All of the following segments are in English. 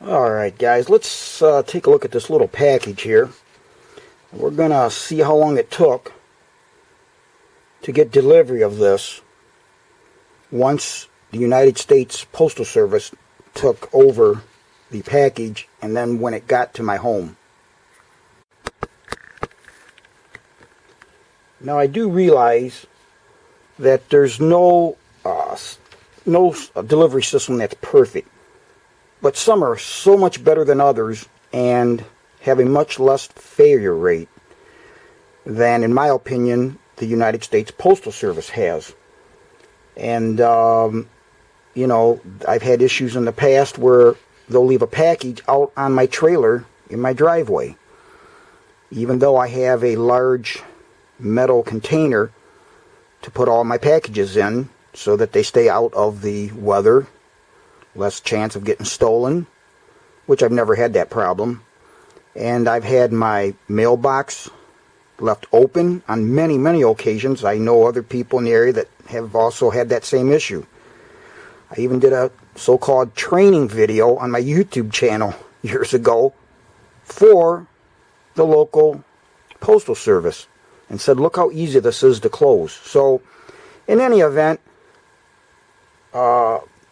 Alright guys, let's take a look at this little package here. We're going to see how long it took to get delivery of this once the United States Postal Service took over the package and then when it got to my home. Now I do realize that there's no delivery system that's perfect. But some are so much better than others and have a much less failure rate than, in my opinion, the United States Postal Service has. And, you know, I've had issues in the past where they'll leave a package out on my trailer in my driveway. Even though I have a large metal container to put all my packages in so that they stay out of the weather, less chance of getting stolen, which I've never had that problem. And I've had my mailbox left open on many occasions. I know other people in the area that have also had that same issue. I even did a so-called training video on my YouTube channel years ago for the local postal service and said, look how easy this is to close. So in any event,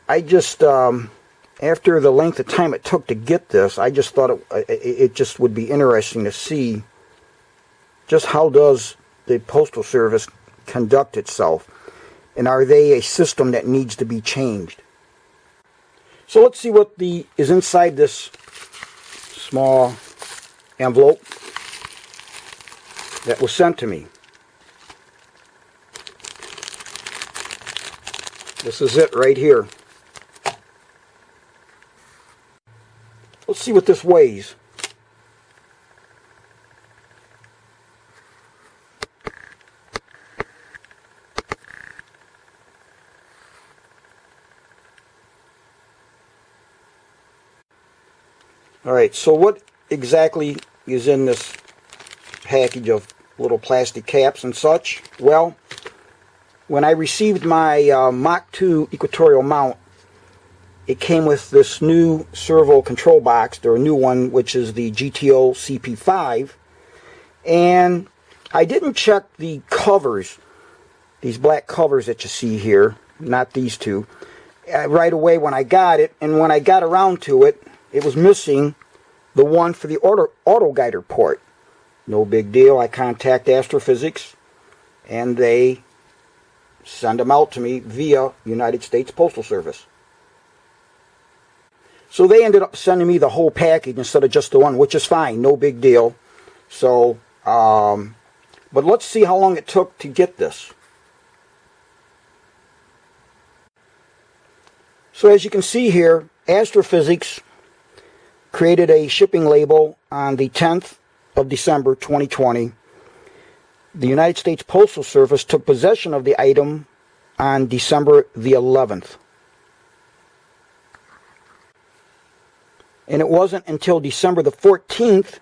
I just, after the length of time it took to get this, I just thought it just would be interesting to see just how does the Postal Service conduct itself, and are they a system that needs to be changed. So let's see what is inside this small envelope that was sent to me. This is it right here. Let's see what this weighs. Alright, so what exactly is in this package of little plastic caps and such? Well, when I received my Mach 2 equatorial mount, it came with this new servo control box, or a new one, which is the GTO CP5. And I didn't check the covers, these black covers that you see here, not these two, right away when I got it. And when I got around to it, it was missing the one for the auto guider port. No big deal. I contact Astrophysics, and they send them out to me via United States Postal Service. So they ended up sending me the whole package instead of just the one, which is fine, no big deal. So, but let's see how long it took to get this. So as you can see here, Astrophysics created a shipping label on the 10th of December 2020. The United States Postal Service took possession of the item on December the 11th. And it wasn't until December the 14th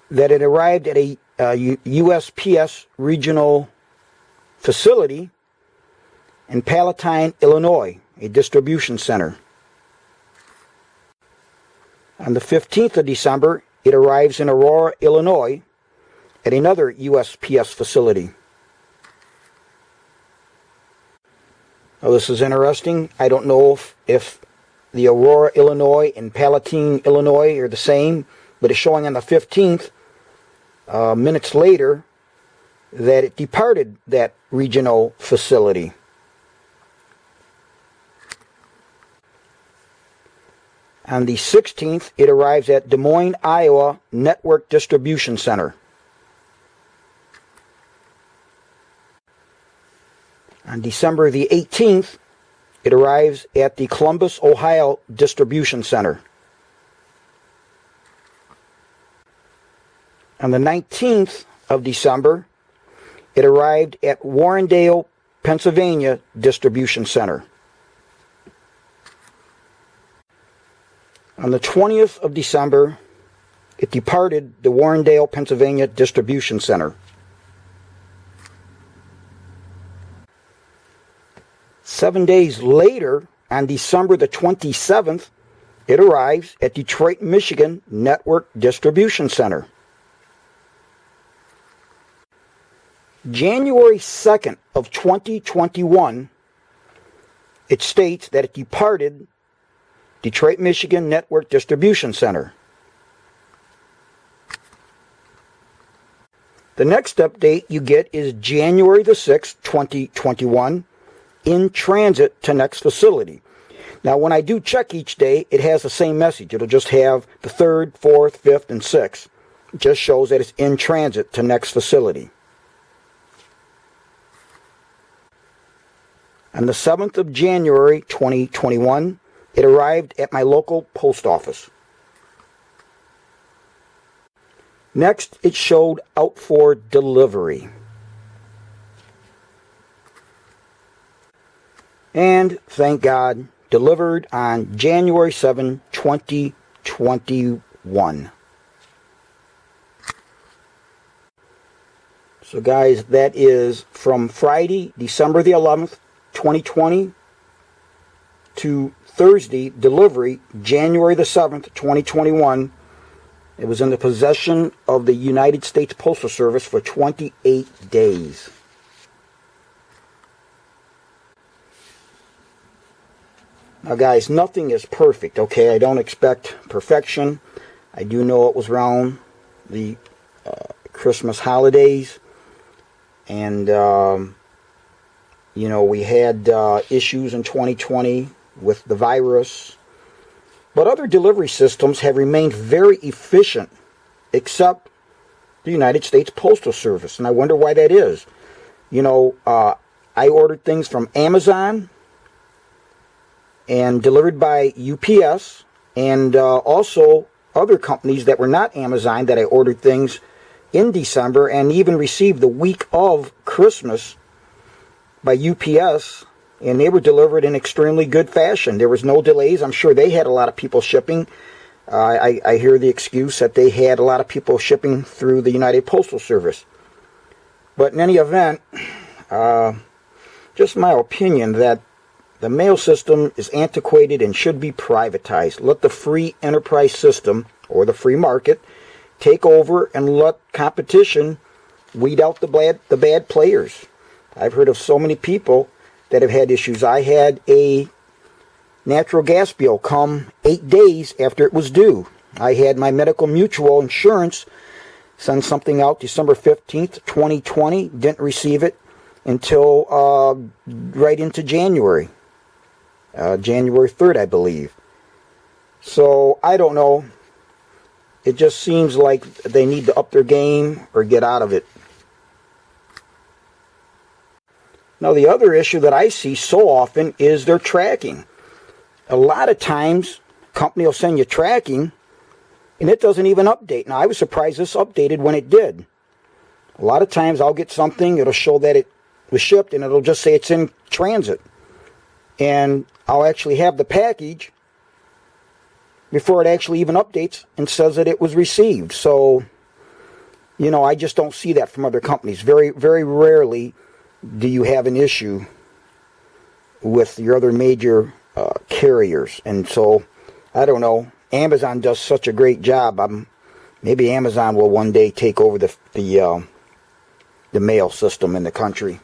that it arrived at a USPS regional facility in Palatine, Illinois, a distribution center. On the 15th of December, it arrives in Aurora, Illinois, at another USPS facility. Now this is interesting. I don't know if the Aurora, Illinois and Palatine, Illinois are the same, but it's showing on the 15th, minutes later, that it departed that regional facility. On the 16th, it arrives at Des Moines, Iowa Network Distribution Center. On December the 18th, it arrives at the Columbus, Ohio Distribution Center. On the 19th of December, it arrived at Warrendale, Pennsylvania Distribution Center. On the 20th of December, it departed the Warrendale, Pennsylvania Distribution Center. 7 days later, on December the 27th, It arrives at Detroit, Michigan Network Distribution Center. January 2nd of 2021, it states that it departed Detroit, Michigan Network Distribution Center. The next update you get is January the 6th, 2021, in transit to next facility. Now, when I do check each day, it has the same message. It'll just have the 3rd, 4th, 5th, and 6th. It just shows that it's in transit to next facility. On the 7th of January, 2021, it arrived at my local post office. Next, it showed out for delivery. And, thank God, delivered on January 7, 2021. So guys, that is from Friday, December the 11th, 2020 to Thursday, delivery, January the 7th, 2021. It was in the possession of the United States Postal Service for 28 days. Now guys, nothing is perfect, okay? I don't expect perfection. I do know it was around the Christmas holidays. And, you know, we had issues in 2020 with the virus. But other delivery systems have remained very efficient, except the United States Postal Service. And I wonder why that is. You know, I ordered things from Amazon and delivered by UPS, and also other companies that were not Amazon that I ordered things in December and even received the week of Christmas by UPS, and they were delivered in extremely good fashion. There was no delays. I'm sure they had a lot of people shipping. I hear the excuse that they had a lot of people shipping through the United Postal Service. But in any event, just my opinion that the mail system is antiquated and should be privatized. Let the free enterprise system, or the free market, take over and let competition weed out the bad players. I've heard of so many people that have had issues. I had a natural gas bill come 8 days after it was due. I had my medical mutual insurance send something out December 15th, 2020. Didn't receive it until right into January. January 3rd, I believe. So, I don't know. It just seems like they need to up their game or get out of it. Now, the other issue that I see so often is their tracking. A lot of times, a company will send you tracking, and it doesn't even update. Now, I was surprised this updated when it did. A lot of times, I'll get something, it'll show that it was shipped, and it'll just say it's in transit. And I'll actually have the package before it actually even updates and says that it was received. So, you know, I just don't see that from other companies. Very, very rarely do you have an issue with your other major carriers. And so, I don't know. Amazon does such a great job. Maybe Amazon will one day take over the mail system in the country.